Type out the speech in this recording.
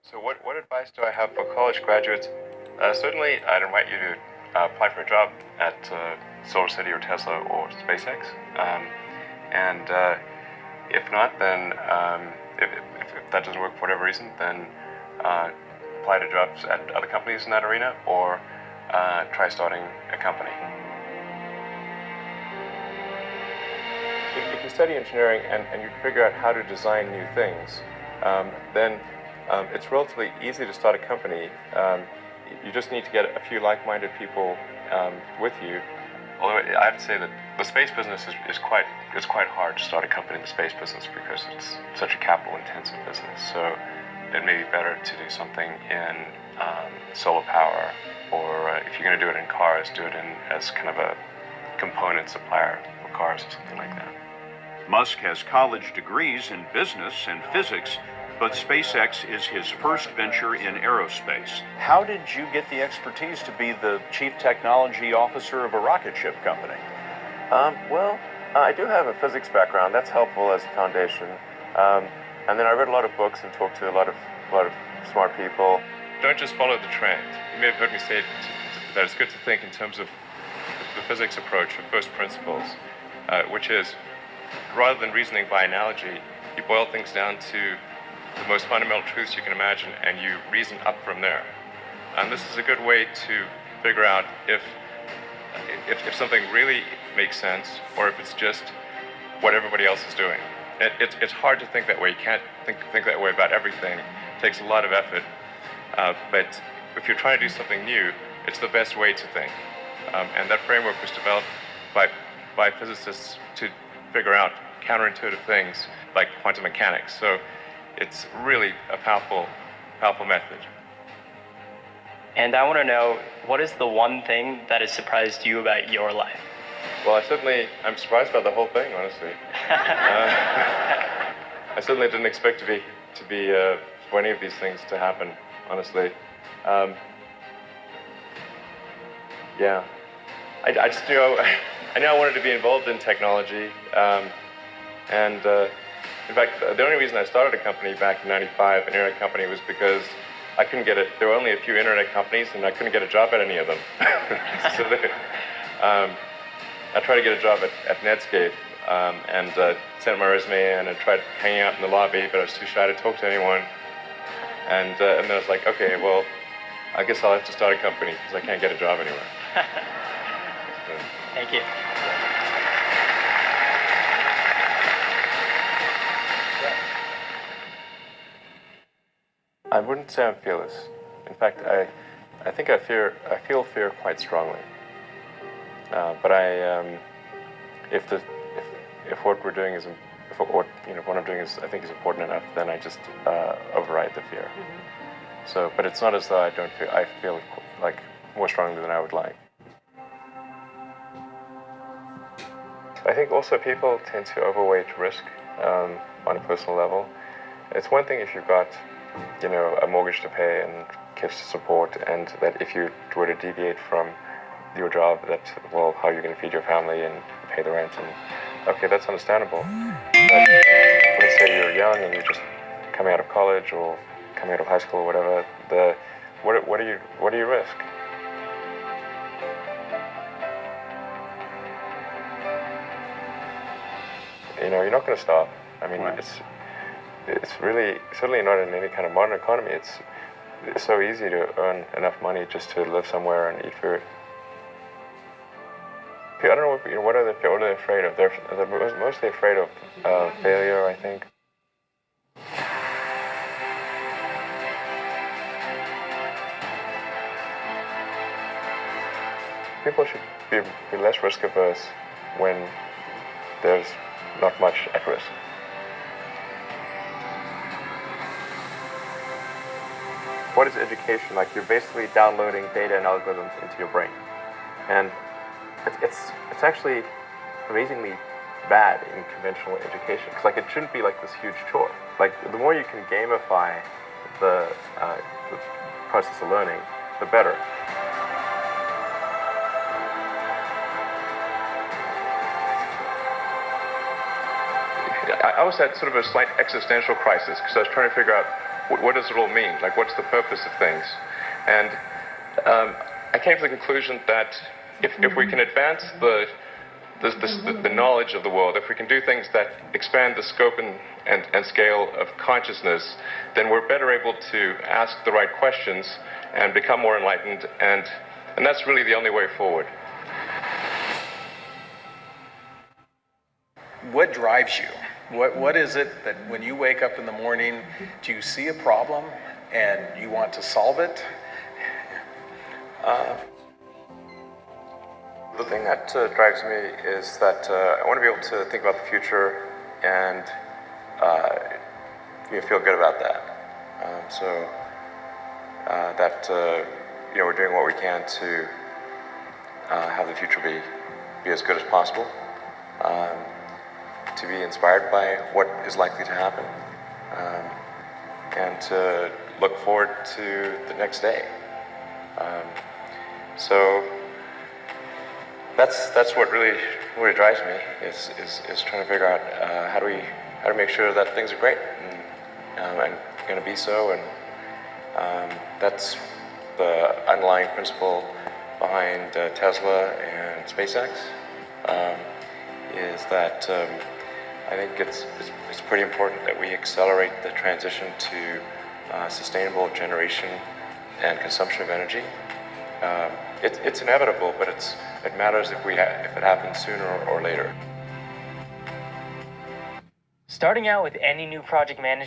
So what advice do I have for college graduates? Certainly, I'd invite you to apply for a job at SolarCity or Tesla or SpaceX. And if not, then if that doesn't work for whatever reason, then apply to jobs at other companies in that arena or try starting a company. If you study engineering and you figure out how to design new things, then it's relatively easy to start a company. You just need to get a few like-minded people with you. Although I have to say that the space business is quite hard to start a company in the space business because it's such a capital-intensive business. So it may be better to do something in solar power, or if you're going to do it in cars, do it as kind of a component supplier for cars or something like that. Musk has college degrees in business and physics, but SpaceX is his first venture in aerospace. How did you get the expertise to be the chief technology officer of a rocket ship company? I do have a physics background. That's helpful as a foundation. And then I read a lot of books and talked to a lot of smart people. Don't just follow the trend. You may have heard me say that it's good to think in terms of the physics approach of first principles, which is, rather than reasoning by analogy, you boil things down to the most fundamental truths you can imagine, and you reason up from there. And this is a good way to figure out if something really makes sense, or if it's just what everybody else is doing. It's hard to think that way. You can't think that way about everything. It takes a lot of effort. But if you're trying to do something new, it's the best way to think. And that framework was developed by physicists to figure out counterintuitive things like quantum mechanics. So it's really a powerful method. And I want to know, what is the one thing that has surprised you about your life? Well, I'm surprised about the whole thing, honestly. I certainly didn't expect for any of these things to happen, honestly. Yeah. I just knew I wanted to be involved in technology. In fact, the only reason I started a company back in '95, an internet company, was because I couldn't get it. There were only a few internet companies, and I couldn't get a job at any of them. So I tried to get a job at Netscape, and sent my resume in and tried hanging out in the lobby, but I was too shy to talk to anyone. And then I was like, okay, well, I guess I'll have to start a company because I can't get a job anywhere. Thank you. I wouldn't say I'm fearless. In fact, I think I feel fear quite strongly. But if what we're doing is, what I'm doing is, I think, is important enough, then I just override the fear. Mm-hmm. So, but it's not as though I feel like more strongly than I would like. I think also people tend to overweight risk on a personal level. It's one thing if you've got, a mortgage to pay and kids to support, and that if you were to deviate from your job, how are you going to feed your family and pay the rent? And okay, that's understandable. But let's say you're young and you're just coming out of college or coming out of high school or whatever. What do you risk? You're not going to stop. I mean, right. It's really certainly not in any kind of modern economy. It's so easy to earn enough money just to live somewhere and eat food. I don't know what are they afraid of? They're mostly afraid of failure, I think. People should be less risk averse when there's not much at risk. What is education? Like, you're basically downloading data and algorithms into your brain, and it's actually amazingly bad in conventional education, because it shouldn't be like this huge chore. Like, the more you can gamify the process of learning, the better. I was at sort of a slight existential crisis because I was trying to figure out what does it all mean? Like, what's the purpose of things? And I came to the conclusion that if we can advance the knowledge of the world, if we can do things that expand the scope and scale of consciousness, then we're better able to ask the right questions and become more enlightened, and that's really the only way forward. What drives you? What is it that when you wake up in the morning, do you see a problem and you want to solve it? The thing that drives me is that I want to be able to think about the future and feel good about that. That we're doing what we can to have the future be as good as possible. To be inspired by what is likely to happen, and to look forward to the next day. So that's what really drives me is trying to figure out how to make sure that things are great and going to be so, and that's the underlying principle behind Tesla and SpaceX. Is that I think it's pretty important that we accelerate the transition to sustainable generation and consumption of energy. It's inevitable, but it matters if it happens sooner or later. Starting out with any new project management